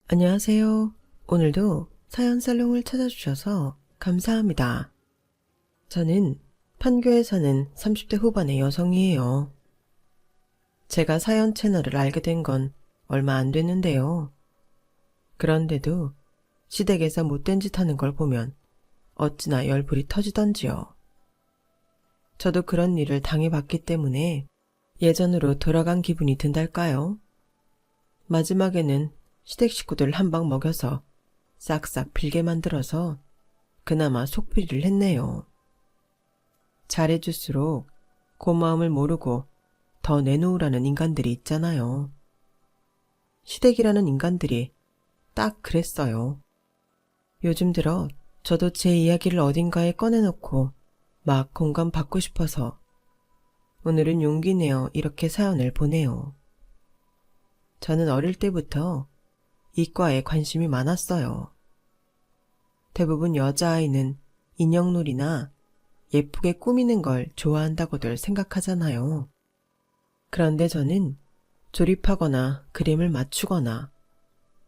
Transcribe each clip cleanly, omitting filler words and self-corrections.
안녕하세요. 오늘도 사연 살롱을 찾아주셔서 감사합니다. 저는 판교에 사는 30대 후반의 여성이에요. 제가 사연 채널을 알게 된 건 얼마 안 됐는데요. 그런데도 시댁에서 못된 짓 하는 걸 보면 어찌나 열불이 터지던지요. 저도 그런 일을 당해봤기 때문에 예전으로 돌아간 기분이 든달까요? 마지막에는 시댁 식구들 한 방 먹여서 싹싹 빌게 만들어서 그나마 속필이를 했네요. 잘해줄수록 고마움을 모르고 더 내놓으라는 인간들이 있잖아요. 시댁이라는 인간들이 딱 그랬어요. 요즘 들어 저도 제 이야기를 어딘가에 꺼내놓고 막 공감받고 싶어서 오늘은 용기 내어 이렇게 사연을 보내요. 저는 어릴 때부터 이과에 관심이 많았어요. 대부분 여자아이는 인형놀이나 예쁘게 꾸미는 걸 좋아한다고들 생각하잖아요. 그런데 저는 조립하거나 그림을 맞추거나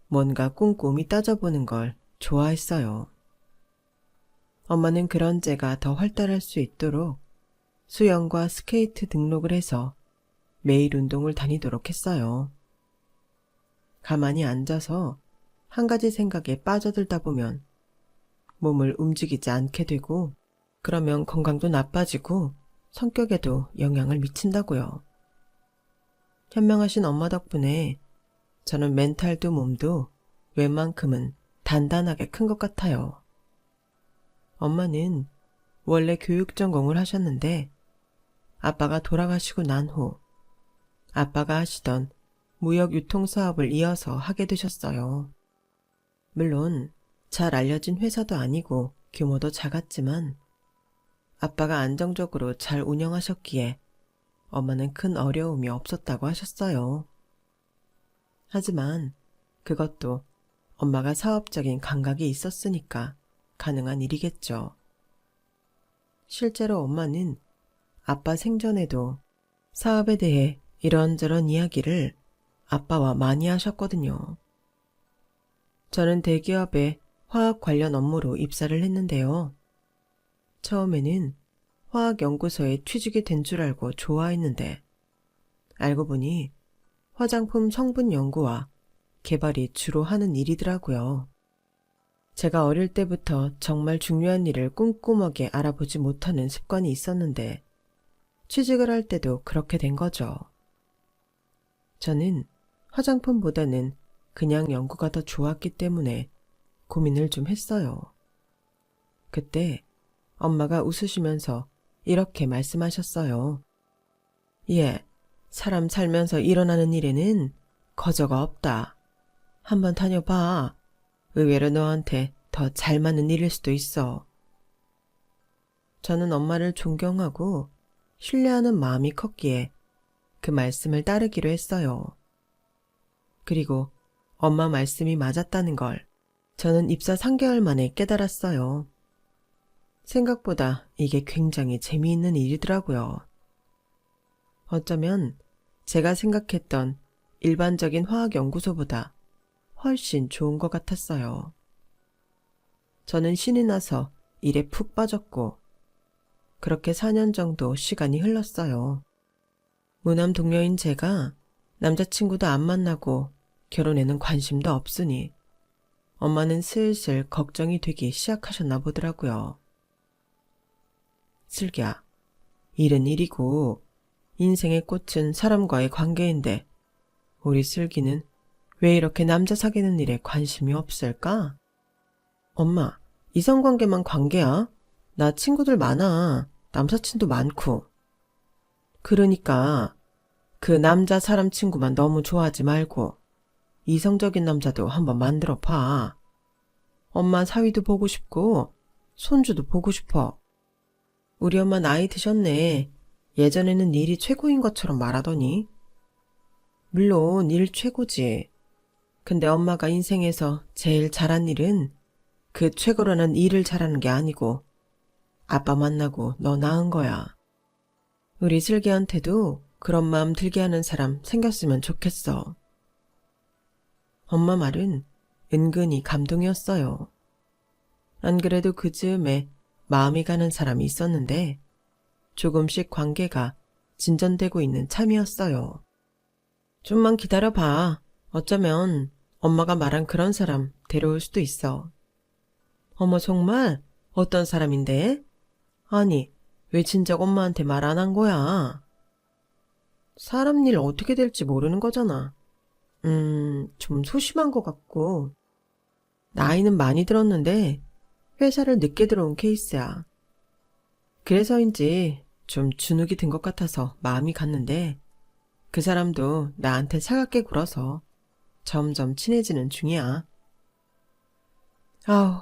뭔가 꼼꼼히 따져보는 걸 좋아했어요. 엄마는 그런 제가 더 활달할 수 있도록 수영과 스케이트 등록을 해서 매일 운동을 다니도록 했어요. 가만히 앉아서 한 가지 생각에 빠져들다 보면 몸을 움직이지 않게 되고 그러면 건강도 나빠지고 성격에도 영향을 미친다고요. 현명하신 엄마 덕분에 저는 멘탈도 몸도 웬만큼은 단단하게 큰 것 같아요. 엄마는 원래 교육 전공을 하셨는데 아빠가 돌아가시고 난 후 아빠가 하시던 무역 유통 사업을 이어서 하게 되셨어요. 물론 잘 알려진 회사도 아니고 규모도 작았지만 아빠가 안정적으로 잘 운영하셨기에 엄마는 큰 어려움이 없었다고 하셨어요. 하지만 그것도 엄마가 사업적인 감각이 있었으니까 가능한 일이겠죠. 실제로 엄마는 아빠 생전에도 사업에 대해 이런저런 이야기를 아빠와 많이 하셨거든요. 저는 대기업에 화학 관련 업무로 입사를 했는데요. 처음에는 화학연구소에 취직이 된 줄 알고 좋아했는데 알고 보니 화장품 성분 연구와 개발이 주로 하는 일이더라고요. 제가 어릴 때부터 정말 중요한 일을 꼼꼼하게 알아보지 못하는 습관이 있었는데 취직을 할 때도 그렇게 된 거죠. 저는 화장품보다는 그냥 연구가 더 좋았기 때문에 고민을 좀 했어요. 그때 엄마가 웃으시면서 이렇게 말씀하셨어요. 예, 사람 살면서 일어나는 일에는 거저가 없다. 한번 다녀봐. 의외로 너한테 더 잘 맞는 일일 수도 있어. 저는 엄마를 존경하고 신뢰하는 마음이 컸기에 그 말씀을 따르기로 했어요. 그리고 엄마 말씀이 맞았다는 걸 저는 입사 3개월 만에 깨달았어요. 생각보다 이게 굉장히 재미있는 일이더라고요. 어쩌면 제가 생각했던 일반적인 화학연구소보다 훨씬 좋은 것 같았어요. 저는 신이 나서 일에 푹 빠졌고 그렇게 4년 정도 시간이 흘렀어요. 무남 동료인 제가 남자친구도 안 만나고 결혼에는 관심도 없으니 엄마는 슬슬 걱정이 되기 시작하셨나 보더라고요. 슬기야, 일은 일이고 인생의 꽃은 사람과의 관계인데 우리 슬기는 왜 이렇게 남자 사귀는 일에 관심이 없을까? 엄마, 이성관계만 관계야? 나 친구들 많아. 남사친도 많고. 그러니까 그 남자 사람 친구만 너무 좋아하지 말고 이성적인 남자도 한번 만들어 봐. 엄마 사위도 보고 싶고 손주도 보고 싶어. 우리 엄마 나이 드셨네. 예전에는 일이 최고인 것처럼 말하더니. 물론 일 최고지. 근데 엄마가 인생에서 제일 잘한 일은 그 최고라는 일을 잘하는 게 아니고 아빠 만나고 너 낳은 거야. 우리 슬기한테도 그런 마음 들게 하는 사람 생겼으면 좋겠어. 엄마 말은 은근히 감동이었어요. 안 그래도 그 즈음에 마음이 가는 사람이 있었는데 조금씩 관계가 진전되고 있는 참이었어요. 좀만 기다려봐. 어쩌면 엄마가 말한 그런 사람 데려올 수도 있어. 어머, 정말? 어떤 사람인데? 아니, 왜 진작 엄마한테 말 안 한 거야? 사람 일 어떻게 될지 모르는 거잖아. 좀 소심한 것 같고. 나이는 많이 들었는데 회사를 늦게 들어온 케이스야. 그래서인지 좀 주눅이 든 것 같아서 마음이 갔는데 그 사람도 나한테 차갑게 굴어서 점점 친해지는 중이야. 아우,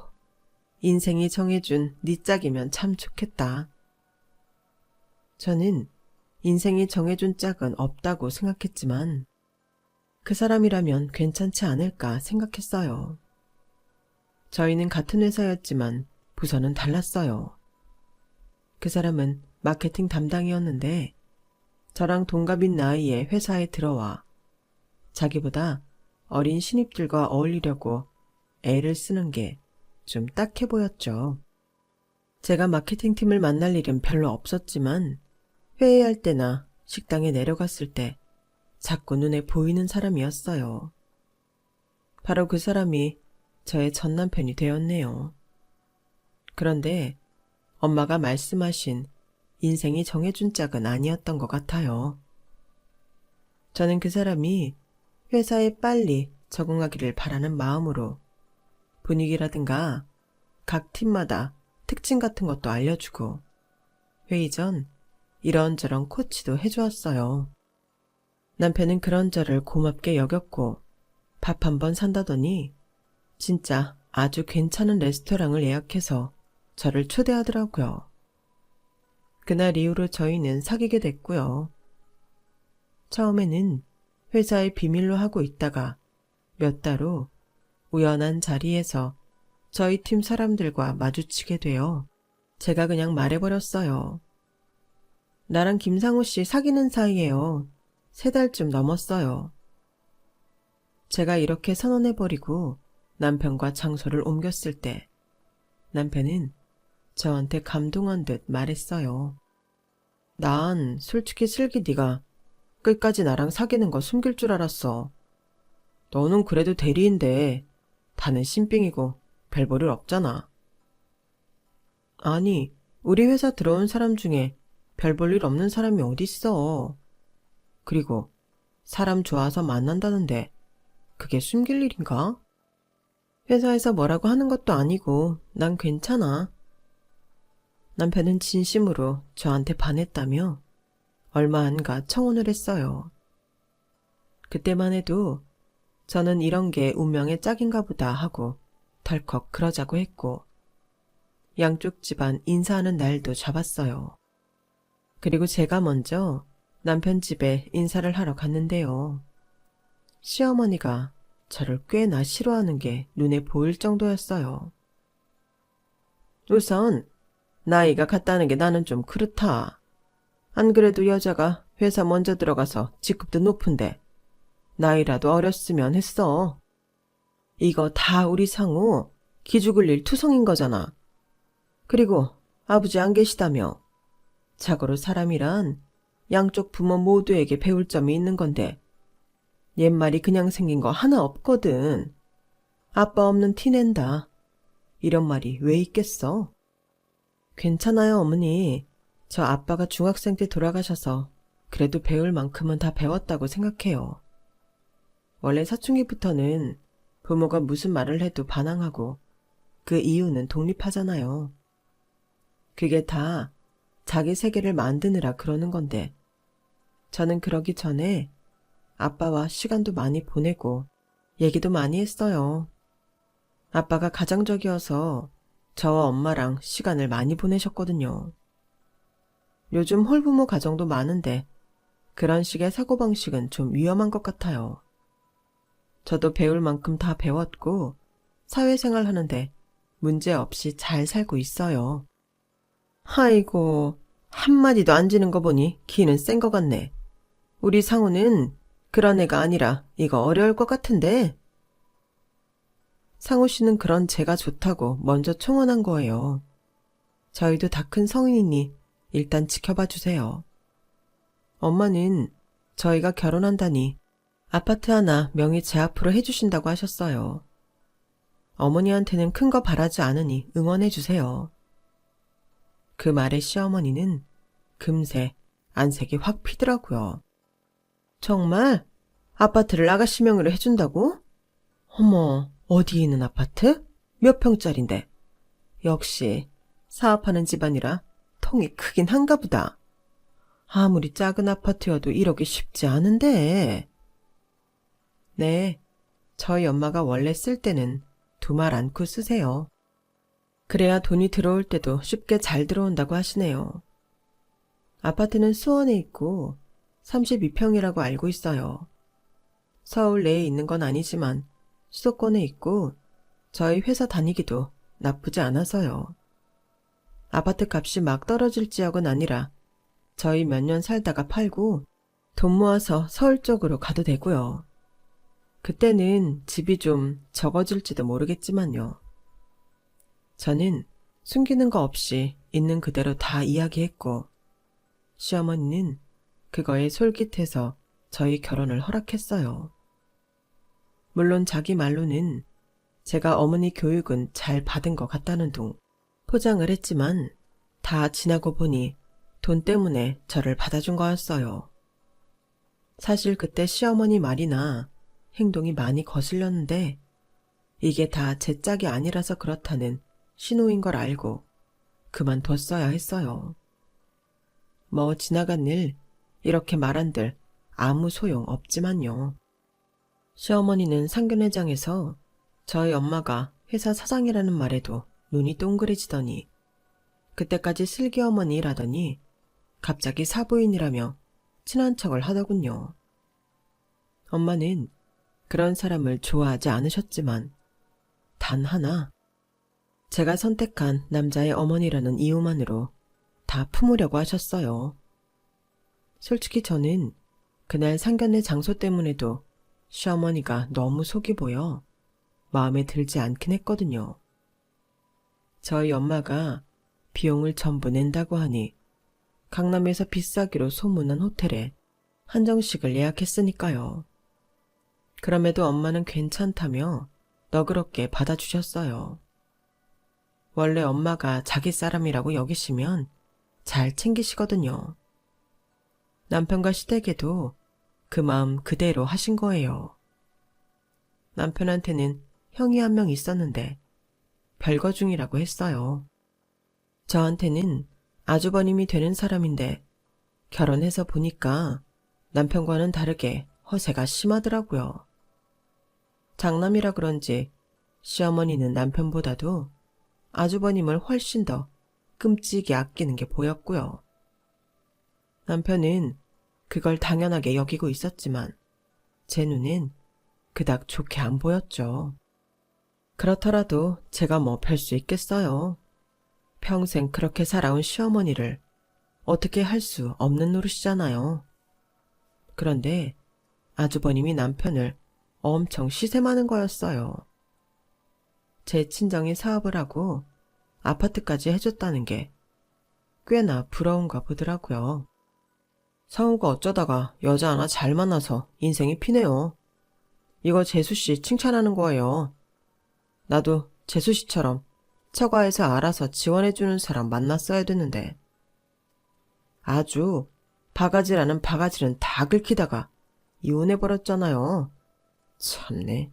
인생이 정해준 네 짝이면 참 좋겠다. 저는 인생이 정해준 짝은 없다고 생각했지만 그 사람이라면 괜찮지 않을까 생각했어요. 저희는 같은 회사였지만 부서는 달랐어요. 그 사람은 마케팅 담당이었는데 저랑 동갑인 나이에 회사에 들어와 자기보다 어린 신입들과 어울리려고 애를 쓰는 게 좀 딱해 보였죠. 제가 마케팅팀을 만날 일은 별로 없었지만 회의할 때나 식당에 내려갔을 때 자꾸 눈에 보이는 사람이었어요. 바로 그 사람이 저의 전 남편이 되었네요. 그런데 엄마가 말씀하신 인생이 정해준 짝은 아니었던 것 같아요. 저는 그 사람이 회사에 빨리 적응하기를 바라는 마음으로 분위기라든가 각 팀마다 특징 같은 것도 알려주고 회의 전 이런저런 코치도 해주었어요. 남편은 그런 저를 고맙게 여겼고 밥 한 번 산다더니 진짜 아주 괜찮은 레스토랑을 예약해서 저를 초대하더라고요. 그날 이후로 저희는 사귀게 됐고요. 처음에는 회사에 비밀로 하고 있다가 몇 달 후 우연한 자리에서 저희 팀 사람들과 마주치게 되어 제가 그냥 말해버렸어요. 나랑 김상우 씨 사귀는 사이예요. 3달쯤 넘었어요. 제가 이렇게 선언해버리고 남편과 장소를 옮겼을 때 남편은 저한테 감동한 듯 말했어요. 난 솔직히 슬기 네가 끝까지 나랑 사귀는 거 숨길 줄 알았어. 너는 그래도 대리인데 다는 신빙이고 별 볼일 없잖아. 아니, 우리 회사 들어온 사람 중에 별 볼 일 없는 사람이 어딨어. 그리고 사람 좋아서 만난다는데 그게 숨길 일인가? 회사에서 뭐라고 하는 것도 아니고 난 괜찮아. 남편은 진심으로 저한테 반했다며 얼마 안 가 청혼을 했어요. 그때만 해도 저는 이런 게 운명의 짝인가 보다 하고 덜컥 그러자고 했고 양쪽 집안 인사하는 날도 잡았어요. 그리고 제가 먼저 남편 집에 인사를 하러 갔는데요. 시어머니가 저를 꽤나 싫어하는 게 눈에 보일 정도였어요. 우선 나이가 같다는 게 나는 좀 그렇다. 안 그래도 여자가 회사 먼저 들어가서 직급도 높은데 나이라도 어렸으면 했어. 이거 다 우리 상우 기죽을 일 투성인 거잖아. 그리고 아버지 안 계시다며. 자고로 사람이란 양쪽 부모 모두에게 배울 점이 있는 건데 옛말이 그냥 생긴 거 하나 없거든. 아빠 없는 티 낸다. 이런 말이 왜 있겠어? 괜찮아요, 어머니. 저 아빠가 중학생 때 돌아가셔서 그래도 배울 만큼은 다 배웠다고 생각해요. 원래 사춘기부터는 부모가 무슨 말을 해도 반항하고 그 이유는 독립하잖아요. 그게 다 자기 세계를 만드느라 그러는 건데 저는 그러기 전에 아빠와 시간도 많이 보내고 얘기도 많이 했어요. 아빠가 가정적이어서 저와 엄마랑 시간을 많이 보내셨거든요. 요즘 홀부모 가정도 많은데 그런 식의 사고방식은 좀 위험한 것 같아요. 저도 배울 만큼 다 배웠고 사회생활 하는데 문제없이 잘 살고 있어요. 아이고, 한마디도 안 지는 거 보니 기는 센 것 같네. 우리 상우는 그런 애가 아니라 이거 어려울 것 같은데. 상우 씨는 그런 제가 좋다고 먼저 총언한 거예요. 저희도 다 큰 성인이니 일단 지켜봐 주세요. 엄마는 저희가 결혼한다니 아파트 하나 명의 제 앞으로 해주신다고 하셨어요. 어머니한테는 큰 거 바라지 않으니 응원해 주세요. 그 말에 시어머니는 금세 안색이 확 피더라고요. 정말? 아파트를 아가씨 명의로 해준다고? 어머, 어디 있는 아파트? 몇 평짜린데? 역시 사업하는 집안이라 통이 크긴 한가 보다. 아무리 작은 아파트여도 이러기 쉽지 않은데. 네, 저희 엄마가 원래 쓸 때는 두 말 않고 쓰세요. 그래야 돈이 들어올 때도 쉽게 잘 들어온다고 하시네요. 아파트는 수원에 있고 32평이라고 알고 있어요. 서울 내에 있는 건 아니지만 수도권에 있고 저희 회사 다니기도 나쁘지 않아서요. 아파트 값이 막 떨어질 지역은 아니라 저희 몇 년 살다가 팔고 돈 모아서 서울 쪽으로 가도 되고요. 그때는 집이 좀 적어질지도 모르겠지만요. 저는 숨기는 거 없이 있는 그대로 다 이야기했고 시어머니는 그거에 솔깃해서 저희 결혼을 허락했어요. 물론 자기 말로는 제가 어머니 교육은 잘 받은 것 같다는 둥 포장을 했지만 다 지나고 보니 돈 때문에 저를 받아준 거였어요. 사실 그때 시어머니 말이나 행동이 많이 거슬렸는데 이게 다 제 짝이 아니라서 그렇다는 신호인 걸 알고 그만뒀어야 했어요. 뭐 지나간 일 이렇게 말한들 아무 소용 없지만요. 시어머니는 상견례장에서 저희 엄마가 회사 사장이라는 말에도 눈이 동그래지더니 그때까지 슬기어머니라더니 갑자기 사부인이라며 친한 척을 하더군요. 엄마는 그런 사람을 좋아하지 않으셨지만 단 하나 제가 선택한 남자의 어머니라는 이유만으로 다 품으려고 하셨어요. 솔직히 저는 그날 상견례 장소 때문에도 시어머니가 너무 속이 보여 마음에 들지 않긴 했거든요. 저희 엄마가 비용을 전부 낸다고 하니 강남에서 비싸기로 소문난 호텔에 한정식을 예약했으니까요. 그럼에도 엄마는 괜찮다며 너그럽게 받아주셨어요. 원래 엄마가 자기 사람이라고 여기시면 잘 챙기시거든요. 남편과 시댁에도 그 마음 그대로 하신 거예요. 남편한테는 형이 한 명 있었는데 별거 중이라고 했어요. 저한테는 아주버님이 되는 사람인데 결혼해서 보니까 남편과는 다르게 허세가 심하더라고요. 장남이라 그런지 시어머니는 남편보다도 아주버님을 훨씬 더 끔찍이 아끼는 게 보였고요. 남편은 그걸 당연하게 여기고 있었지만 제 눈엔 그닥 좋게 안 보였죠. 그렇더라도 제가 뭐 별 수 있겠어요. 평생 그렇게 살아온 시어머니를 어떻게 할 수 없는 노릇이잖아요. 그런데 아주버님이 남편을 엄청 시샘하는 거였어요. 제 친정이 사업을 하고 아파트까지 해줬다는 게 꽤나 부러운가 보더라고요. 상우가 어쩌다가 여자 하나 잘 만나서 인생이 피네요. 이거 재수씨 칭찬하는 거예요. 나도 재수씨처럼 처가에서 알아서 지원해주는 사람 만났어야 되는데. 아주 바가지라는 바가지는 다 긁히다가 이혼해버렸잖아요. 참네.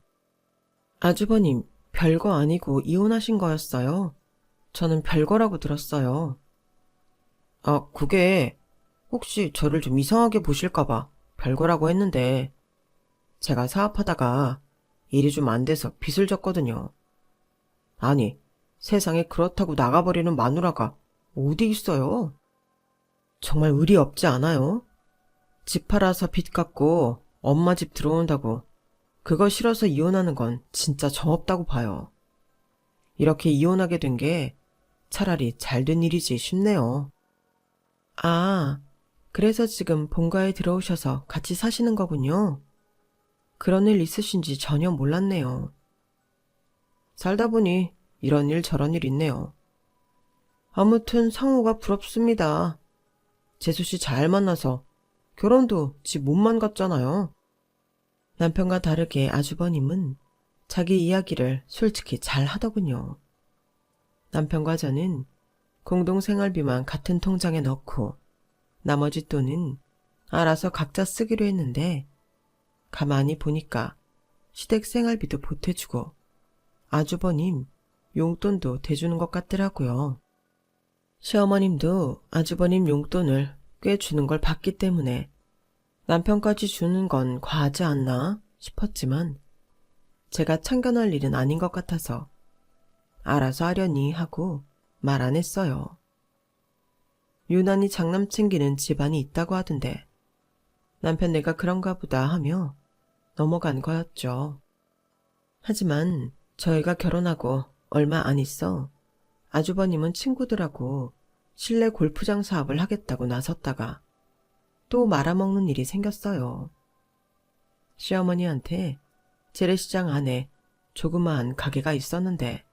아주버님 별거 아니고 이혼하신 거였어요. 저는 별거라고 들었어요. 아, 그게 혹시 저를 좀 이상하게 보실까봐 별거라고 했는데 제가 사업하다가 일이 좀 안 돼서 빚을 졌거든요. 아니, 세상에 그렇다고 나가버리는 마누라가 어디 있어요? 정말 의리 없지 않아요? 집 팔아서 빚 갚고 엄마 집 들어온다고 그거 싫어서 이혼하는 건 진짜 정없다고 봐요. 이렇게 이혼하게 된 게 차라리 잘된 일이지 싶네요. 아, 그래서 지금 본가에 들어오셔서 같이 사시는 거군요. 그런 일 있으신지 전혀 몰랐네요. 살다 보니 이런 일 저런 일 있네요. 아무튼 상호가 부럽습니다. 재수씨 잘 만나서 결혼도 지 몸만 같잖아요. 남편과 다르게 아주버님은 자기 이야기를 솔직히 잘 하더군요. 남편과 저는 공동생활비만 같은 통장에 넣고 나머지 돈은 알아서 각자 쓰기로 했는데 가만히 보니까 시댁 생활비도 보태주고 아주버님 용돈도 대주는 것 같더라고요. 시어머님도 아주버님 용돈을 꽤 주는 걸 봤기 때문에 남편까지 주는 건 과하지 않나 싶었지만 제가 참견할 일은 아닌 것 같아서 알아서 하려니 하고 말 안 했어요. 유난히 장남 챙기는 집안이 있다고 하던데 남편네가 그런가 보다 하며 넘어간 거였죠. 하지만 저희가 결혼하고 얼마 안 있어 아주버님은 친구들하고 실내 골프장 사업을 하겠다고 나섰다가 또 말아먹는 일이 생겼어요. 시어머니한테 재래시장 안에 조그마한 가게가 있었는데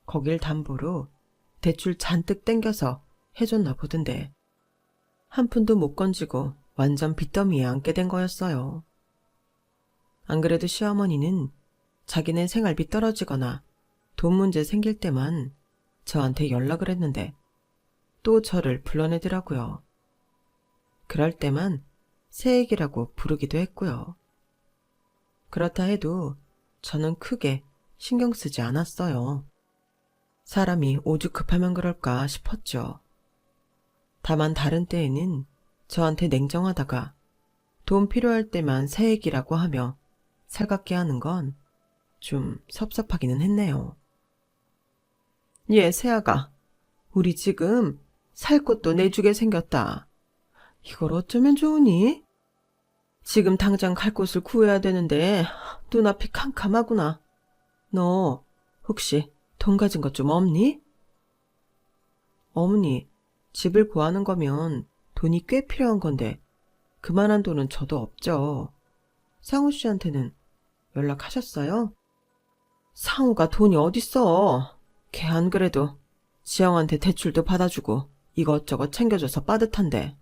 거길 담보로 대출 잔뜩 땡겨서 해줬나 보던데 한 푼도 못 건지고 완전 빚더미에 앉게 된 거였어요. 안 그래도 시어머니는 자기네 생활비 떨어지거나 돈 문제 생길 때만 저한테 연락을 했는데 또 저를 불러내더라고요. 그럴 때만 새애기라고 부르기도 했고요. 그렇다 해도 저는 크게 신경 쓰지 않았어요. 사람이 오죽 급하면 그럴까 싶었죠. 다만 다른 때에는 저한테 냉정하다가 돈 필요할 때만 새애기라고 하며 살갑게 하는 건 좀 섭섭하기는 했네요. 예, 새아가, 우리 지금 살 곳도 내주게 생겼다. 이걸 어쩌면 좋으니? 지금 당장 갈 곳을 구해야 되는데 눈앞이 캄캄하구나. 너 혹시 돈 가진 것 좀 없니? 어머니, 집을 구하는 거면 돈이 꽤 필요한 건데 그만한 돈은 저도 없죠. 상우 씨한테는 연락하셨어요? 상우가 돈이 어딨어. 걔 안 그래도 지영한테 대출도 받아주고 이것저것 챙겨줘서 빠듯한데.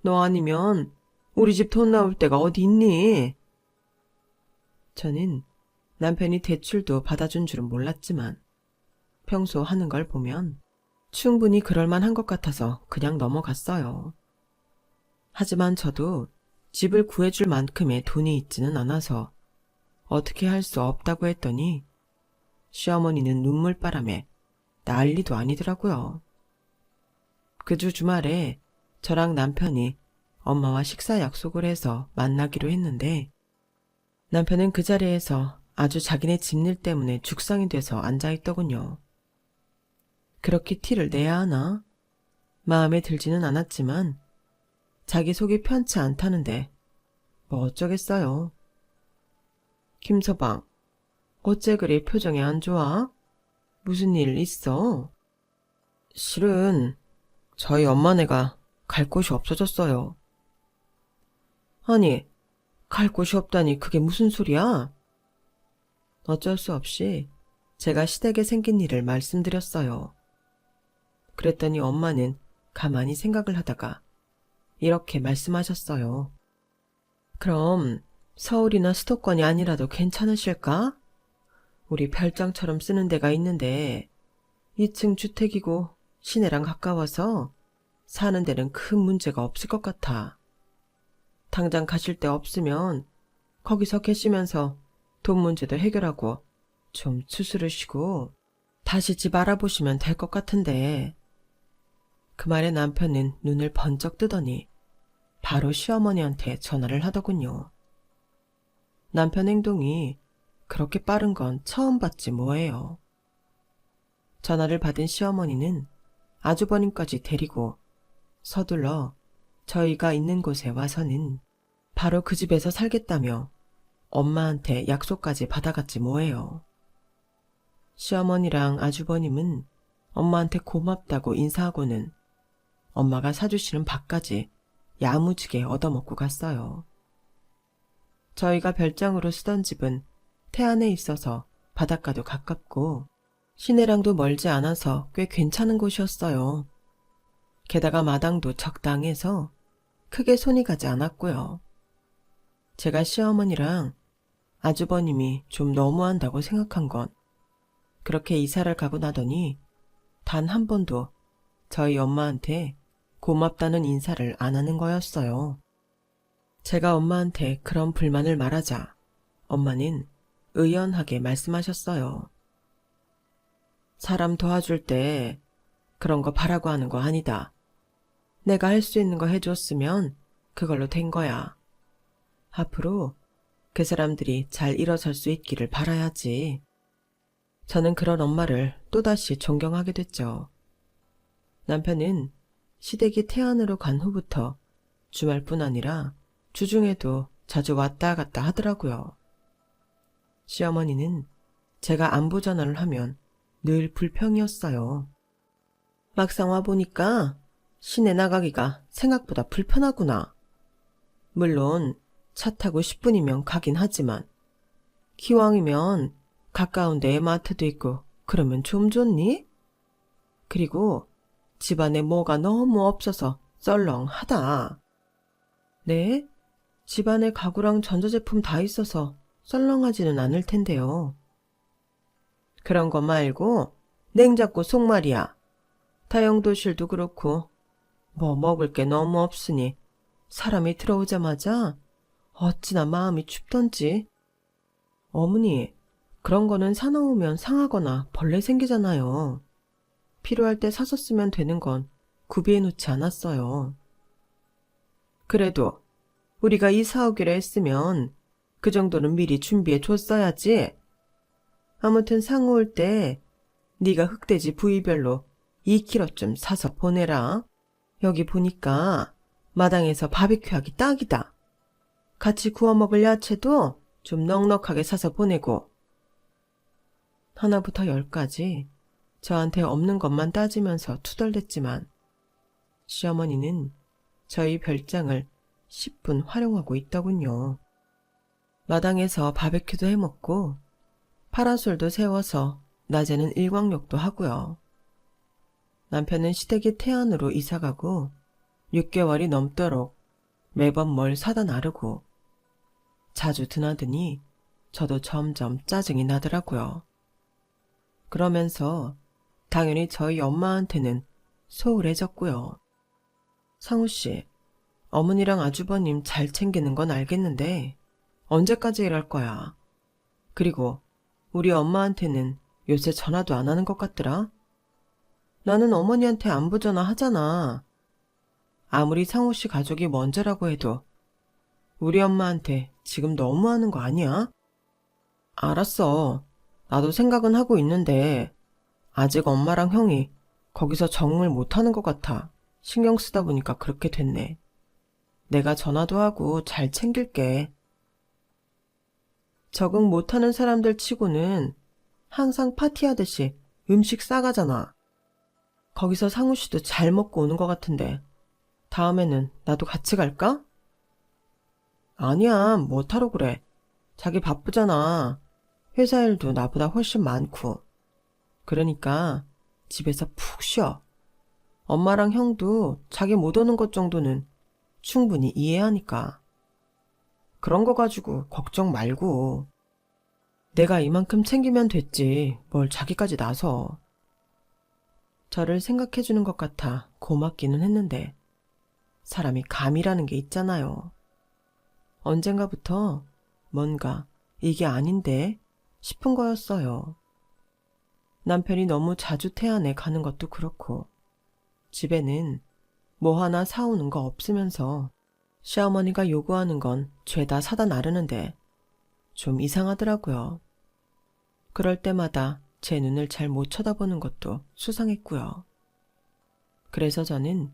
너 아니면 우리 집 돈 나올 데가 어디 있니? 저는 남편이 대출도 받아준 줄은 몰랐지만 평소 하는 걸 보면 충분히 그럴만한 것 같아서 그냥 넘어갔어요. 하지만 저도 집을 구해줄 만큼의 돈이 있지는 않아서 어떻게 할 수 없다고 했더니 시어머니는 눈물바람에 난리도 아니더라고요. 그 주 주말에 저랑 남편이 엄마와 식사 약속을 해서 만나기로 했는데 남편은 그 자리에서 아주 자기네 집일 때문에 죽상이 돼서 앉아있더군요. 그렇게 티를 내야 하나? 마음에 들지는 않았지만 자기 속이 편치 않다는데 뭐 어쩌겠어요. 김서방, 어째 그리 표정이 안 좋아? 무슨 일 있어? 실은 저희 엄마네가 갈 곳이 없어졌어요. 아니, 갈 곳이 없다니 그게 무슨 소리야? 어쩔 수 없이 제가 시댁에 생긴 일을 말씀드렸어요. 그랬더니 엄마는 가만히 생각을 하다가 이렇게 말씀하셨어요. 그럼 서울이나 수도권이 아니라도 괜찮으실까? 우리 별장처럼 쓰는 데가 있는데 2층 주택이고 시내랑 가까워서 사는 데는 큰 문제가 없을 것 같아. 당장 가실 데 없으면 거기서 계시면서 돈 문제도 해결하고 좀 추스르시고 다시 집 알아보시면 될 것 같은데. 그 말에 남편은 눈을 번쩍 뜨더니 바로 시어머니한테 전화를 하더군요. 남편 행동이 그렇게 빠른 건 처음 봤지 뭐예요. 전화를 받은 시어머니는 아주버님까지 데리고 서둘러 저희가 있는 곳에 와서는 바로 그 집에서 살겠다며 엄마한테 약속까지 받아갔지 뭐예요. 시어머니랑 아주버님은 엄마한테 고맙다고 인사하고는 엄마가 사주시는 밥까지 야무지게 얻어먹고 갔어요. 저희가 별장으로 쓰던 집은 태안에 있어서 바닷가도 가깝고 시내랑도 멀지 않아서 꽤 괜찮은 곳이었어요. 게다가 마당도 적당해서 크게 손이 가지 않았고요. 제가 시어머니랑 아주버님이 좀 너무한다고 생각한 건 그렇게 이사를 가고 나더니 단 한 번도 저희 엄마한테 고맙다는 인사를 안 하는 거였어요. 제가 엄마한테 그런 불만을 말하자 엄마는 의연하게 말씀하셨어요. 사람 도와줄 때 그런 거 바라고 하는 거 아니다. 내가 할 수 있는 거 해줬으면 그걸로 된 거야. 앞으로 그 사람들이 잘 일어설 수 있기를 바라야지. 저는 그런 엄마를 또다시 존경하게 됐죠. 남편은 시댁이 태안으로 간 후부터 주말뿐 아니라 주중에도 자주 왔다 갔다 하더라고요. 시어머니는 제가 안부 전화를 하면 늘 불평이었어요. 막상 와보니까 시내 나가기가 생각보다 불편하구나. 물론 차 타고 10분이면 가긴 하지만 기왕이면 가까운 데에 마트도 있고 그러면 좀 좋니? 그리고 집안에 뭐가 너무 없어서 썰렁하다. 네? 집안에 가구랑 전자제품 다 있어서 썰렁하지는 않을 텐데요. 그런 거 말고 냉장고 속말이야. 다용도실도 그렇고 뭐 먹을 게 너무 없으니 사람이 들어오자마자 어찌나 마음이 춥던지. 어머니, 그런 거는 사놓으면 상하거나 벌레 생기잖아요. 필요할 때 사서 쓰면 되는 건 구비해 놓지 않았어요. 그래도 우리가 이사 오기로 했으면 그 정도는 미리 준비해 줬어야지. 아무튼 상호 올 때 네가 흑돼지 부위별로 2kg쯤 사서 보내라. 여기 보니까 마당에서 바비큐 하기 딱이다. 같이 구워 먹을 야채도 좀 넉넉하게 사서 보내고. 하나부터 10까지 저한테 없는 것만 따지면서 투덜댔지만 시어머니는 저희 별장을 10분 활용하고 있더군요. 마당에서 바베큐도 해먹고 파라솔도 세워서 낮에는 일광욕도 하고요. 남편은 시댁이 태안으로 이사가고 6개월이 넘도록 매번 뭘 사다 나르고 자주 드나드니 저도 점점 짜증이 나더라고요. 그러면서 당연히 저희 엄마한테는 소홀해졌고요. 상우씨, 어머니랑 아주버님 잘 챙기는 건 알겠는데 언제까지 이럴 거야? 그리고 우리 엄마한테는 요새 전화도 안 하는 것 같더라? 나는 어머니한테 안부 전화 하잖아. 아무리 상우씨 가족이 먼저라고 해도 우리 엄마한테 지금 너무하는 거 아니야? 알았어. 나도 생각은 하고 있는데 아직 엄마랑 형이 거기서 적응을 못하는 것 같아. 신경 쓰다 보니까 그렇게 됐네. 내가 전화도 하고 잘 챙길게. 적응 못하는 사람들 치고는 항상 파티하듯이 음식 싸가잖아. 거기서 상우씨도 잘 먹고 오는 것 같은데 다음에는 나도 같이 갈까? 아니야, 못하러 그래. 자기 바쁘잖아. 회사 일도 나보다 훨씬 많고. 그러니까 집에서 푹 쉬어. 엄마랑 형도 자기 못 오는 것 정도는 충분히 이해하니까. 그런 거 가지고 걱정 말고. 내가 이만큼 챙기면 됐지. 뭘 자기까지 나서. 저를 생각해주는 것 같아 고맙기는 했는데 사람이 감이라는 게 있잖아요. 언젠가부터 뭔가 이게 아닌데 싶은 거였어요. 남편이 너무 자주 태안에 가는 것도 그렇고 집에는 뭐 하나 사오는 거 없으면서 시어머니가 요구하는 건 죄다 사다 나르는데 좀 이상하더라고요. 그럴 때마다 제 눈을 잘 못 쳐다보는 것도 수상했고요. 그래서 저는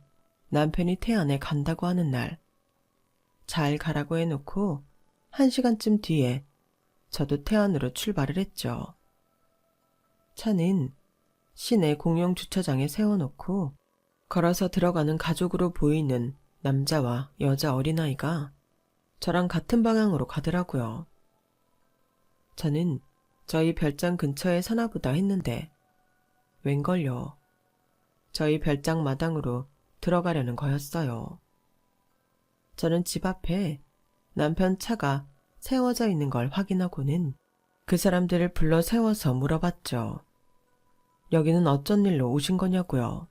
남편이 태안에 간다고 하는 날 잘 가라고 해놓고 1시간쯤 뒤에 저도 태안으로 출발을 했죠. 차는 시내 공용 주차장에 세워놓고 걸어서 들어가는 가족으로 보이는 남자와 여자 어린아이가 저랑 같은 방향으로 가더라고요. 저는 저희 별장 근처에 사나보다 했는데 웬걸요. 저희 별장 마당으로 들어가려는 거였어요. 저는 집 앞에 남편 차가 세워져 있는 걸 확인하고는 그 사람들을 불러 세워서 물어봤죠. 여기는 어쩐 일로 오신 거냐고요.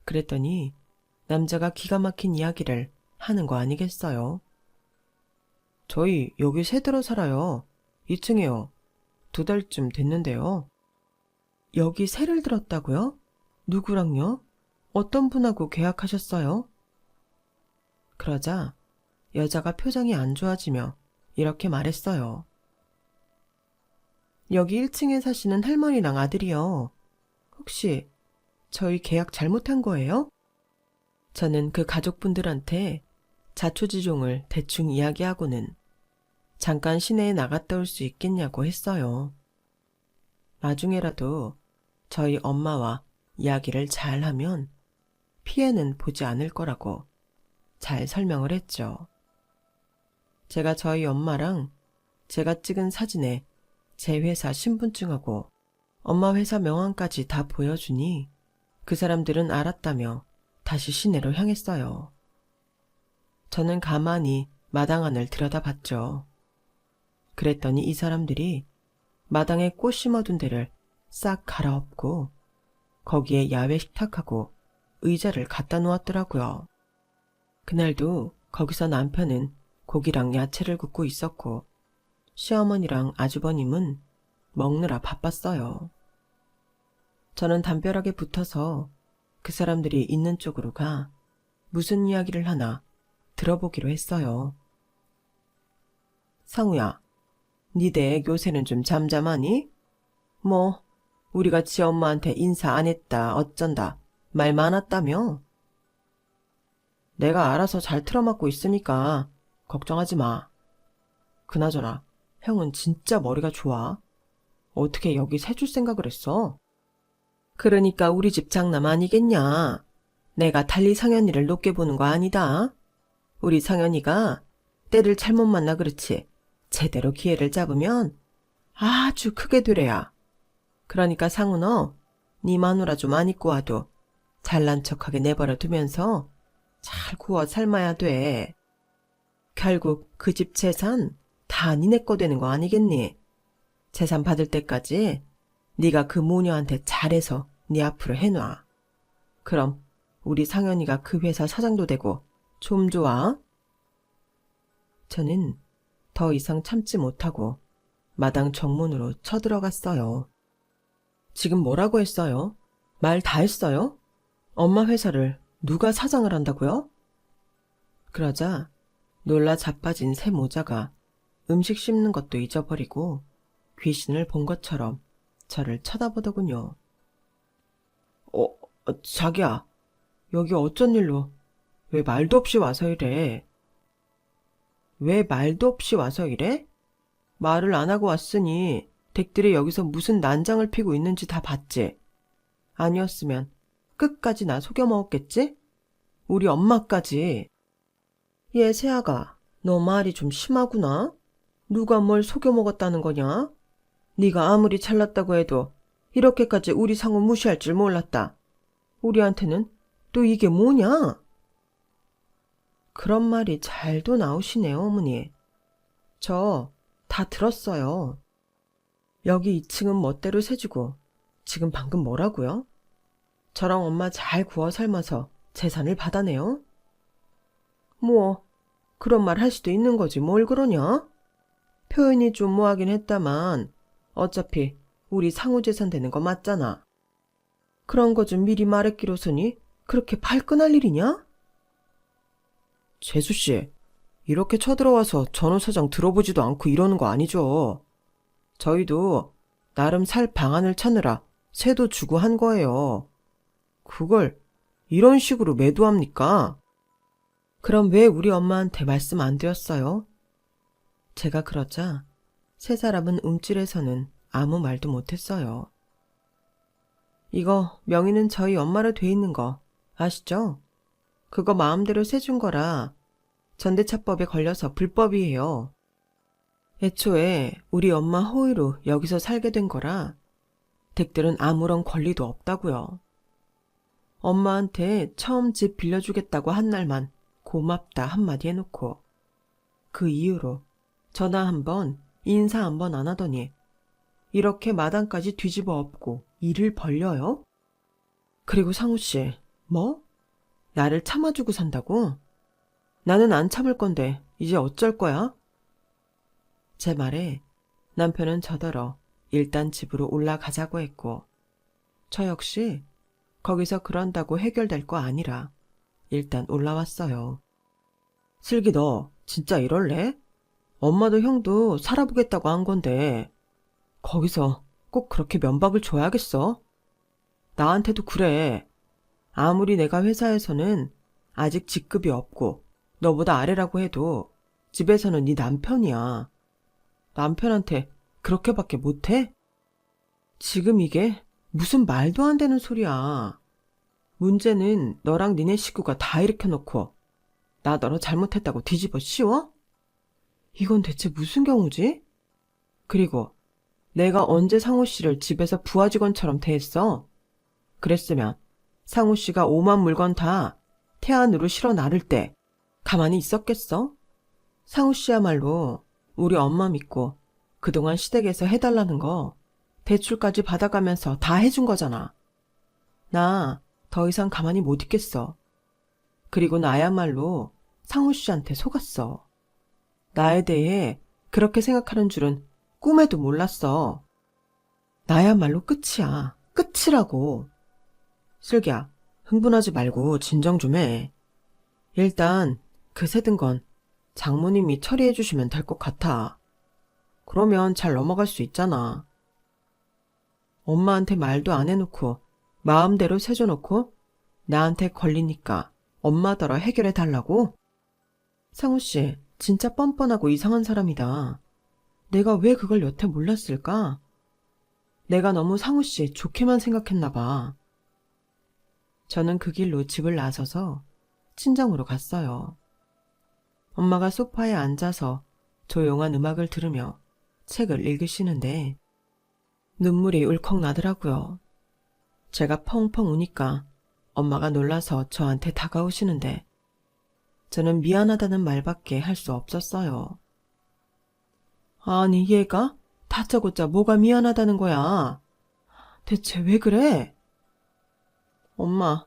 그랬더니 남자가 기가 막힌 이야기를 하는 거 아니겠어요? 저희 여기 새 들어 살아요. 2층에요. 2달쯤 됐는데요. 여기 새를 들었다고요? 누구랑요? 어떤 분하고 계약하셨어요? 그러자 여자가 표정이 안 좋아지며 이렇게 말했어요. 여기 1층에 사시는 할머니랑 아들이요. 혹시 저희 계약 잘못한 거예요? 저는 그 가족분들한테 자초지종을 대충 이야기하고는 잠깐 시내에 나갔다 올 수 있겠냐고 했어요. 나중에라도 저희 엄마와 이야기를 잘 하면 피해는 보지 않을 거라고 잘 설명을 했죠. 제가 저희 엄마랑 제가 찍은 사진에 제 회사 신분증하고 엄마 회사 명함까지 다 보여주니 그 사람들은 알았다며 다시 시내로 향했어요. 저는 가만히 마당 안을 들여다봤죠. 그랬더니 이 사람들이 마당에 꽃 심어둔 데를 싹 갈아엎고 거기에 야외 식탁하고 의자를 갖다 놓았더라고요. 그날도 거기서 남편은 고기랑 야채를 굽고 있었고 시어머니랑 아주버님은 먹느라 바빴어요. 저는 담벼락에 붙어서 그 사람들이 있는 쪽으로 가 무슨 이야기를 하나 들어보기로 했어요. 상우야, 니 댁 요새는 좀 잠잠하니? 뭐 우리가 지 엄마한테 인사 안 했다 어쩐다 말 많았다며? 내가 알아서 잘 틀어막고 있으니까 걱정하지 마. 그나저나 형은 진짜 머리가 좋아. 어떻게 여기 새줄 생각을 했어? 그러니까 우리 집 장남 아니겠냐. 내가 달리 상현이를 높게 보는 거 아니다. 우리 상현이가 때를 잘못 만나 그렇지 제대로 기회를 잡으면 아주 크게 되래야. 그러니까 상우 너 네 마누라 좀 안 입고 와도 잘난 척하게 내버려 두면서 잘 구워 삶아야 돼. 결국 그 집 재산 다 니네 거 되는 거 아니겠니? 재산 받을 때까지 네가 그 모녀한테 잘해서 네 앞으로 해놔. 그럼 우리 상현이가 그 회사 사장도 되고 좀 좋아? 저는 더 이상 참지 못하고 마당 정문으로 쳐들어갔어요. 지금 뭐라고 했어요? 말 다 했어요? 엄마 회사를 누가 사장을 한다고요? 그러자 놀라 자빠진 새 모자가 음식 씹는 것도 잊어버리고 귀신을 본 것처럼 저를 쳐다보더군요. 자기야, 여기 어쩐 일로 왜 말도 없이 와서 이래? 왜 말도 없이 와서 이래? 말을 안 하고 왔으니 댁들이 여기서 무슨 난장을 피고 있는지 다 봤지? 아니었으면 끝까지 나 속여 먹었겠지? 우리 엄마까지. 얘 새아가 너 말이 좀 심하구나. 누가 뭘 속여 먹었다는 거냐? 네가 아무리 잘났다고 해도 이렇게까지 우리 상우 무시할 줄 몰랐다. 우리한테는 또 이게 뭐냐? 그런 말이 잘도 나오시네요, 어머니. 저 다 들었어요. 여기 2층은 멋대로 세주고 지금 방금 뭐라고요? 저랑 엄마 잘 구워 삶아서 재산을 받아내요? 뭐 그런 말 할 수도 있는 거지 뭘 그러냐? 표현이 좀 뭐하긴 했다만 어차피 우리 상호 재산 되는 거 맞잖아. 그런 거 좀 미리 말했기로서니 그렇게 발끈할 일이냐? 재수씨, 이렇게 쳐들어와서 전호사장 들어보지도 않고 이러는 거 아니죠? 저희도 나름 살 방안을 찾느라 새도 주고 한 거예요. 그걸 이런 식으로 매도합니까? 그럼 왜 우리 엄마한테 말씀 안 드렸어요? 제가 그러자 세 사람은 움찔해서는 아무 말도 못했어요. 이거 명의는 저희 엄마로 돼 있는 거 아시죠? 그거 마음대로 세준 거라 전대차법에 걸려서 불법이에요. 애초에 우리 엄마 호의로 여기서 살게 된 거라 댁들은 아무런 권리도 없다고요. 엄마한테 처음 집 빌려주겠다고 한 날만 고맙다 한마디 해놓고 그 이후로 전화 한 번, 인사 한 번 안 하더니 이렇게 마당까지 뒤집어 엎고 일을 벌려요? 그리고 상우 씨, 뭐? 나를 참아주고 산다고? 나는 안 참을 건데 이제 어쩔 거야? 제 말에 남편은 저더러 일단 집으로 올라가자고 했고 저 역시 거기서 그런다고 해결될 거 아니라 일단 올라왔어요. 슬기 너 진짜 이럴래? 엄마도 형도 살아보겠다고 한 건데 거기서 꼭 그렇게 면박을 줘야겠어? 나한테도 그래. 아무리 내가 회사에서는 아직 직급이 없고 너보다 아래라고 해도 집에서는 네 남편이야. 남편한테 그렇게밖에 못해? 지금 이게 무슨 말도 안 되는 소리야. 문제는 너랑 니네 식구가 다 일으켜놓고 나 너로 잘못했다고 뒤집어 씌워? 이건 대체 무슨 경우지? 그리고 내가 언제 상우 씨를 집에서 부하 직원처럼 대했어? 그랬으면 상우 씨가 오만 물건 다 태안으로 실어 나를 때 가만히 있었겠어? 상우 씨야말로 우리 엄마 믿고 그동안 시댁에서 해달라는 거 대출까지 받아가면서 다 해준 거잖아. 나 더 이상 가만히 못 있겠어. 그리고 나야말로 상우 씨한테 속았어. 나에 대해 그렇게 생각하는 줄은 꿈에도 몰랐어. 나야말로 끝이야. 끝이라고. 슬기야, 흥분하지 말고 진정 좀 해. 일단 그 세든 건 장모님이 처리해 주시면 될 것 같아. 그러면 잘 넘어갈 수 있잖아. 엄마한테 말도 안 해놓고 마음대로 세줘놓고 나한테 걸리니까 엄마더러 해결해 달라고? 상우 씨, 진짜 뻔뻔하고 이상한 사람이다. 내가 왜 그걸 여태 몰랐을까? 내가 너무 상우 씨 좋게만 생각했나 봐. 저는 그 길로 집을 나서서 친정으로 갔어요. 엄마가 소파에 앉아서 조용한 음악을 들으며 책을 읽으시는데 눈물이 울컥 나더라고요. 제가 펑펑 우니까 엄마가 놀라서 저한테 다가오시는데 저는 미안하다는 말밖에 할 수 없었어요. 아니 얘가 다짜고짜 뭐가 미안하다는 거야. 대체 왜 그래? 엄마,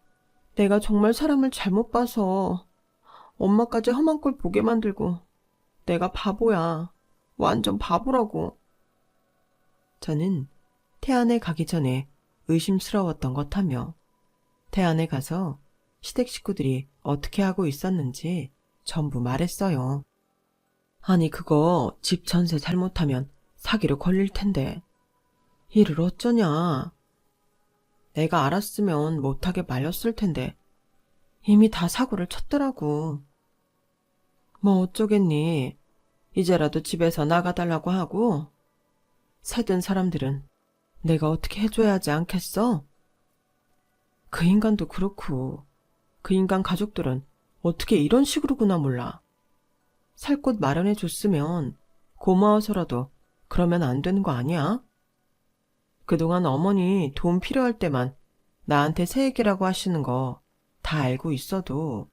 내가 정말 사람을 잘못 봐서 엄마까지 험한 꼴 보게 만들고 내가 바보야. 완전 바보라고. 저는 태안에 가기 전에 의심스러웠던 것 하며 태안에 가서 시댁 식구들이 어떻게 하고 있었는지 전부 말했어요. 아니 그거 집 전세 잘못하면 사기로 걸릴 텐데 이를 어쩌냐. 내가 알았으면 못하게 말렸을 텐데 이미 다 사고를 쳤더라고. 뭐 어쩌겠니. 이제라도 집에서 나가달라고 하고 새든 사람들은 내가 어떻게 해줘야 하지 않겠어? 그 인간도 그렇고 그 인간 가족들은 어떻게 이런 식으로구나 몰라. 살 곳 마련해 줬으면 고마워서라도 그러면 안 되는 거 아니야? 그동안 어머니 돈 필요할 때만 나한테 새 얘기라고 하시는 거 다 알고 있어도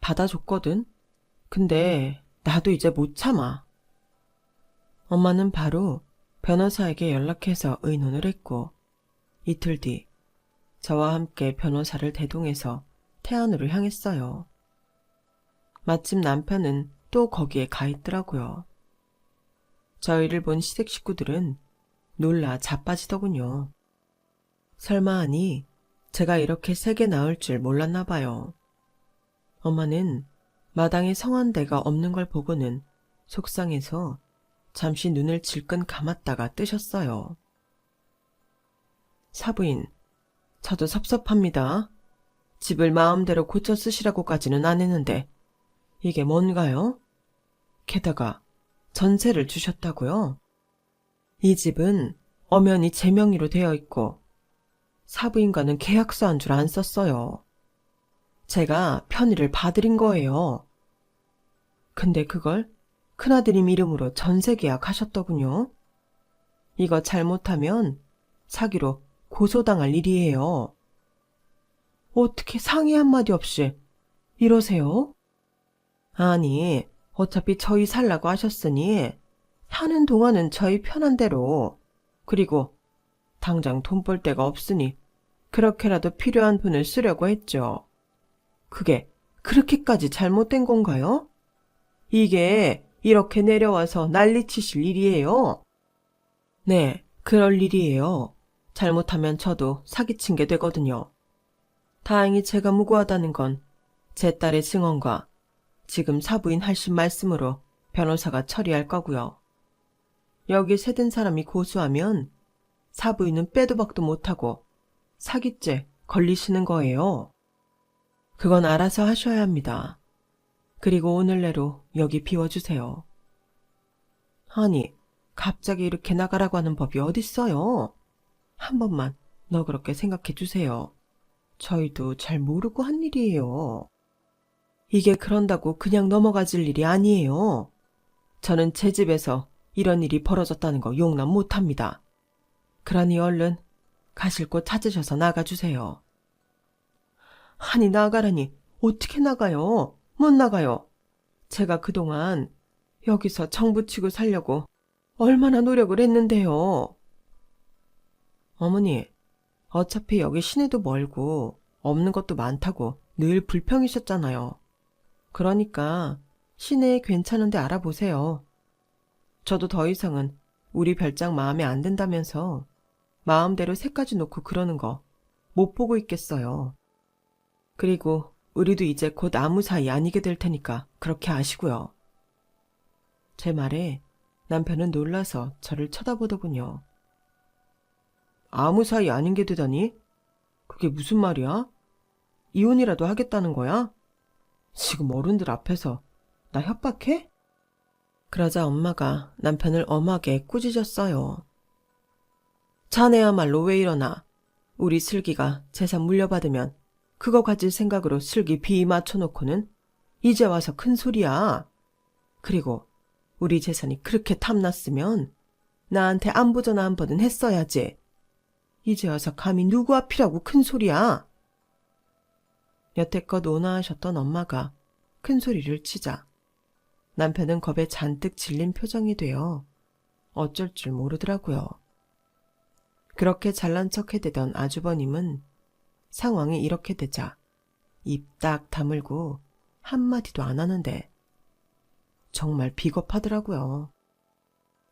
받아줬거든. 근데 나도 이제 못 참아. 엄마는 바로 변호사에게 연락해서 의논을 했고 이틀 뒤 저와 함께 변호사를 대동해서 태안으로 향했어요. 마침 남편은 또 거기에 가 있더라고요. 저희를 본 시댁 식구들은 놀라 자빠지더군요. 설마 하니 제가 이렇게 세게 나올 줄 몰랐나 봐요. 엄마는 마당에 성한 데가 없는 걸 보고는 속상해서 잠시 눈을 질끈 감았다가 뜨셨어요. 사부인, 저도 섭섭합니다. 집을 마음대로 고쳐 쓰시라고까지는 안 했는데 이게 뭔가요? 게다가 전세를 주셨다고요? 이 집은 엄연히 제 명의로 되어 있고 사부인과는 계약서 한 줄 안 썼어요. 제가 편의를 봐드린 거예요. 근데 그걸 큰아드님 이름으로 전세 계약하셨더군요. 이거 잘못하면 사기로 고소당할 일이에요. 어떻게 상의 한마디 없이 이러세요? 아니, 어차피 저희 살라고 하셨으니 사는 동안은 저희 편한 대로. 그리고 당장 돈 벌 데가 없으니 그렇게라도 필요한 돈을 쓰려고 했죠. 그게 그렇게까지 잘못된 건가요? 이게 이렇게 내려와서 난리치실 일이에요? 네, 그럴 일이에요. 잘못하면 저도 사기친 게 되거든요. 다행히 제가 무고하다는 건 제 딸의 증언과 지금 사부인 하신 말씀으로 변호사가 처리할 거고요. 여기 세든 사람이 고소하면 사부인은 빼도 박도 못하고 사기죄 걸리시는 거예요. 그건 알아서 하셔야 합니다. 그리고 오늘 내로 여기 비워주세요. 아니, 갑자기 이렇게 나가라고 하는 법이 어딨어요? 한 번만 너그럽게 생각해 주세요. 저희도 잘 모르고 한 일이에요. 이게 그런다고 그냥 넘어가질 일이 아니에요. 저는 제 집에서 이런 일이 벌어졌다는 거 용납 못합니다. 그러니 얼른 가실 곳 찾으셔서 나가주세요. 아니 나가라니 어떻게 나가요? 못 나가요. 제가 그동안 여기서 정부치고 살려고 얼마나 노력을 했는데요. 어머니, 어차피 여기 시내도 멀고 없는 것도 많다고 늘 불평이셨잖아요. 그러니까 시내에 괜찮은데 알아보세요. 저도 더 이상은 우리 별장 마음에 안 든다면서 마음대로 새까지 놓고 그러는 거 못 보고 있겠어요. 그리고 우리도 이제 곧 아무 사이 아니게 될 테니까 그렇게 아시고요. 제 말에 남편은 놀라서 저를 쳐다보더군요. 아무 사이 아닌 게 되다니? 그게 무슨 말이야? 이혼이라도 하겠다는 거야? 지금 어른들 앞에서 나 협박해? 그러자 엄마가 남편을 엄하게 꾸짖었어요. 자네야말로 왜 이러나? 우리 슬기가 재산 물려받으면 그거 가질 생각으로 슬기 비위 맞춰놓고는 이제 와서 큰 소리야. 그리고 우리 재산이 그렇게 탐났으면 나한테 안부 전화 한 번은 했어야지. 이제 와서 감히 누구 앞이라고 큰 소리야. 여태껏 온화하셨던 엄마가 큰 소리를 치자 남편은 겁에 잔뜩 질린 표정이 되어 어쩔 줄 모르더라고요. 그렇게 잘난 척 해대던 아주버님은 상황이 이렇게 되자 입 딱 다물고 한마디도 안 하는데 정말 비겁하더라고요.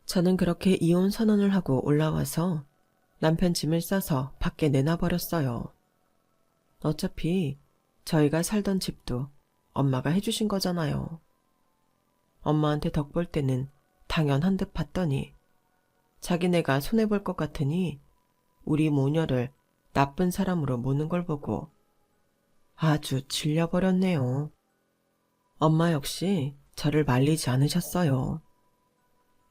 저는 그렇게 이혼 선언을 하고 올라와서 남편 짐을 싸서 밖에 내놔버렸어요. 어차피 저희가 살던 집도 엄마가 해주신 거잖아요. 엄마한테 덕 볼 때는 당연한 듯 봤더니 자기네가 손해볼 것 같으니 우리 모녀를 나쁜 사람으로 모는 걸 보고 아주 질려버렸네요. 엄마 역시 저를 말리지 않으셨어요.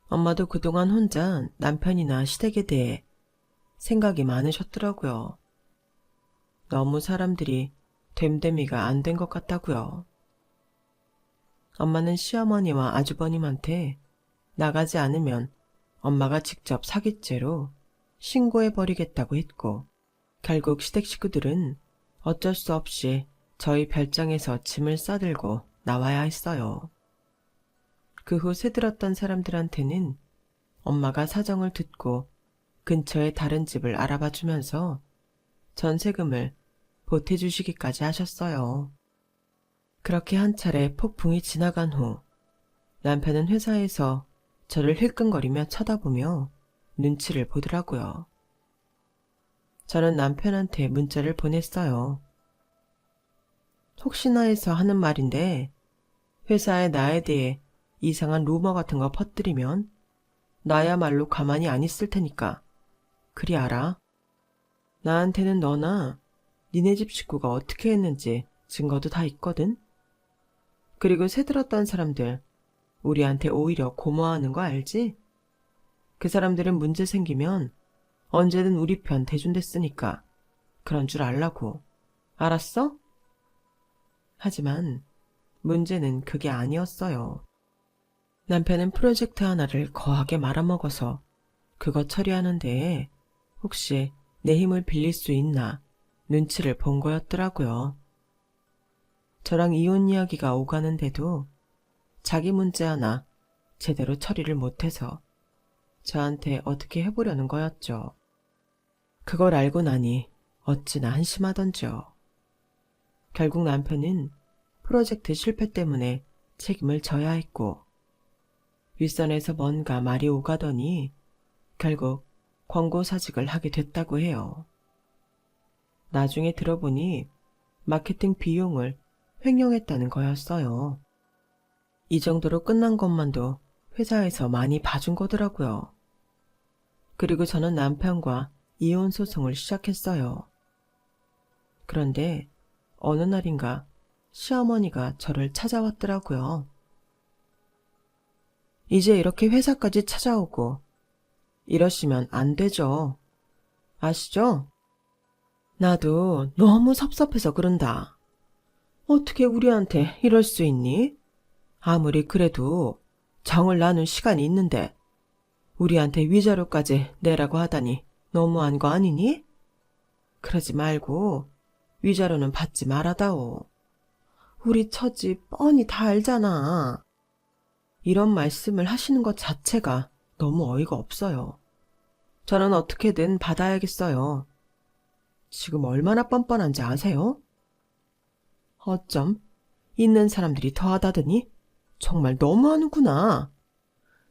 엄마도 그동안 혼자 남편이나 시댁에 대해 생각이 많으셨더라고요. 너무 사람들이 됨됨이가 안 된 것 같다고요. 엄마는 시어머니와 아주버님한테 나가지 않으면 엄마가 직접 사기죄로 신고해버리겠다고 했고 결국 시댁 식구들은 어쩔 수 없이 저희 별장에서 짐을 싸들고 나와야 했어요. 그 후 새들었던 사람들한테는 엄마가 사정을 듣고 근처의 다른 집을 알아봐주면서 전세금을 보태주시기까지 하셨어요. 그렇게 한 차례 폭풍이 지나간 후 남편은 회사에서 저를 힐끔거리며 쳐다보며 눈치를 보더라고요. 저는 남편한테 문자를 보냈어요. 혹시나 해서 하는 말인데 회사에 나에 대해 이상한 루머 같은 거 퍼뜨리면 나야말로 가만히 안 있을 테니까 그리 알아. 나한테는 너나 니네 집 식구가 어떻게 했는지 증거도 다 있거든. 그리고 새들었던 사람들 우리한테 오히려 고마워하는 거 알지? 그 사람들은 문제 생기면 언제든 우리 편 대준댔으니까 그런 줄 알라고. 알았어? 하지만 문제는 그게 아니었어요. 남편은 프로젝트 하나를 거하게 말아먹어서 그거 처리하는 데에 혹시 내 힘을 빌릴 수 있나 눈치를 본 거였더라고요. 저랑 이혼 이야기가 오가는데도 자기 문제 하나 제대로 처리를 못해서 저한테 어떻게 해보려는 거였죠. 그걸 알고 나니 어찌나 한심하던지요. 결국 남편은 프로젝트 실패 때문에 책임을 져야 했고, 윗선에서 뭔가 말이 오가더니 결국 권고사직을 하게 됐다고 해요. 나중에 들어보니 마케팅 비용을 횡령했다는 거였어요. 이 정도로 끝난 것만도 회사에서 많이 봐준 거더라고요. 그리고 저는 남편과 이혼 소송을 시작했어요. 그런데 어느 날인가 시어머니가 저를 찾아왔더라고요. 이제 이렇게 회사까지 찾아오고 이러시면 안 되죠. 아시죠? 나도 너무 섭섭해서 그런다. 어떻게 우리한테 이럴 수 있니? 아무리 그래도 정을 나눌 시간이 있는데 우리한테 위자료까지 내라고 하다니 너무한 거 아니니? 그러지 말고 위자료는 받지 말아다오. 우리 처지 뻔히 다 알잖아. 이런 말씀을 하시는 것 자체가 너무 어이가 없어요. 저는 어떻게든 받아야겠어요. 지금 얼마나 뻔뻔한지 아세요? 어쩜 있는 사람들이 더하다더니 정말 너무하는구나.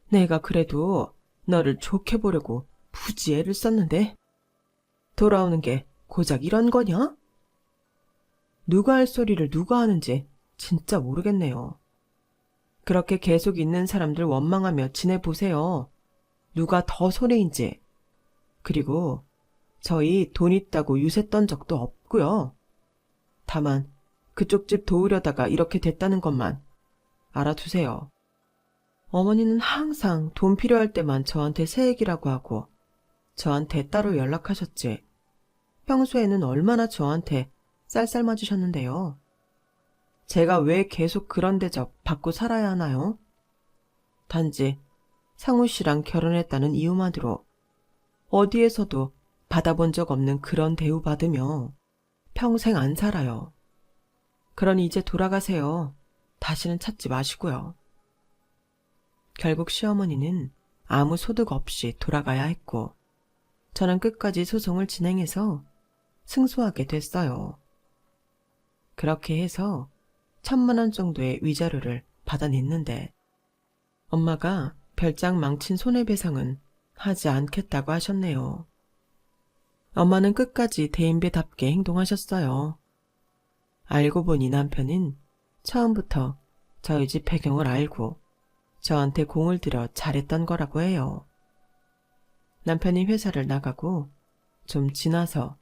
내가 그래도 너를 좋게 보려고 부지 애를 썼는데 돌아오는 게 고작 이런 거냐? 누가 할 소리를 누가 하는지 진짜 모르겠네요. 그렇게 계속 있는 사람들 원망하며 지내보세요. 누가 더 손해인지. 그리고 저희 돈 있다고 유세 떤 적도 없고요. 다만 그쪽 집 도우려다가 이렇게 됐다는 것만 알아두세요. 어머니는 항상 돈 필요할 때만 저한테 새 얘기라고 하고 저한테 따로 연락하셨지. 평소에는 얼마나 저한테 쌀쌀 맞으셨는데요. 제가 왜 계속 그런 대접 받고 살아야 하나요? 단지 상우 씨랑 결혼했다는 이유만으로 어디에서도 받아본 적 없는 그런 대우 받으며 평생 안 살아요. 그러니 이제 돌아가세요. 다시는 찾지 마시고요. 결국 시어머니는 아무 소득 없이 돌아가야 했고 저는 끝까지 소송을 진행해서 승소하게 됐어요. 그렇게 해서 1,000만 원 정도의 위자료를 받아냈는데 엄마가 별장 망친 손해배상은 하지 않겠다고 하셨네요. 엄마는 끝까지 대인배답게 행동하셨어요. 알고 보니 남편은 처음부터 저희 집 배경을 알고 저한테 공을 들여 잘했던 거라고 해요. 남편이 회사를 나가고 좀 지나서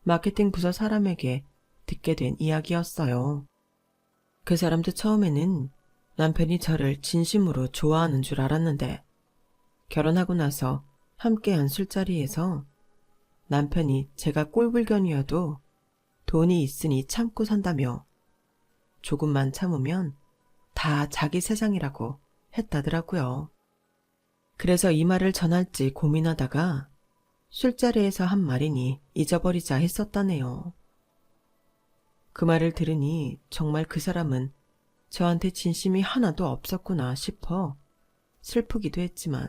마케팅 부서 사람에게 듣게 된 이야기였어요. 그 사람도 처음에는 남편이 저를 진심으로 좋아하는 줄 알았는데 결혼하고 나서 함께한 술자리에서 남편이 제가 꼴불견이어도 돈이 있으니 참고 산다며 조금만 참으면 다 자기 세상이라고 했다더라고요. 그래서 이 말을 전할지 고민하다가 술자리에서 한 말이니 잊어버리자 했었다네요. 그 말을 들으니 정말 그 사람은 저한테 진심이 하나도 없었구나 싶어 슬프기도 했지만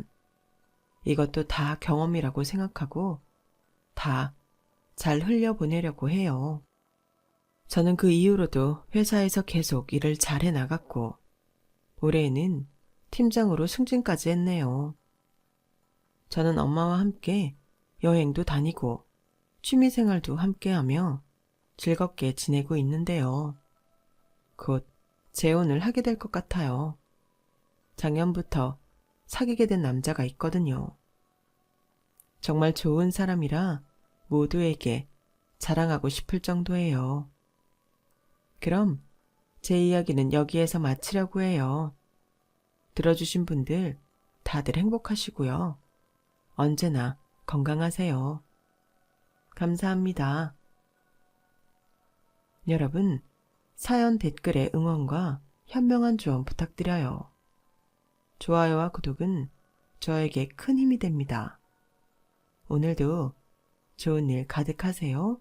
이것도 다 경험이라고 생각하고 다 잘 흘려보내려고 해요. 저는 그 이후로도 회사에서 계속 일을 잘 해나갔고 올해에는 팀장으로 승진까지 했네요. 저는 엄마와 함께 여행도 다니고 취미생활도 함께하며 즐겁게 지내고 있는데요. 곧 재혼을 하게 될 것 같아요. 작년부터 사귀게 된 남자가 있거든요. 정말 좋은 사람이라 모두에게 자랑하고 싶을 정도예요. 그럼 제 이야기는 여기에서 마치려고 해요. 들어주신 분들 다들 행복하시고요. 언제나 건강하세요. 감사합니다. 여러분, 사연 댓글에 응원과 현명한 조언 부탁드려요. 좋아요와 구독은 저에게 큰 힘이 됩니다. 오늘도 좋은 일 가득하세요.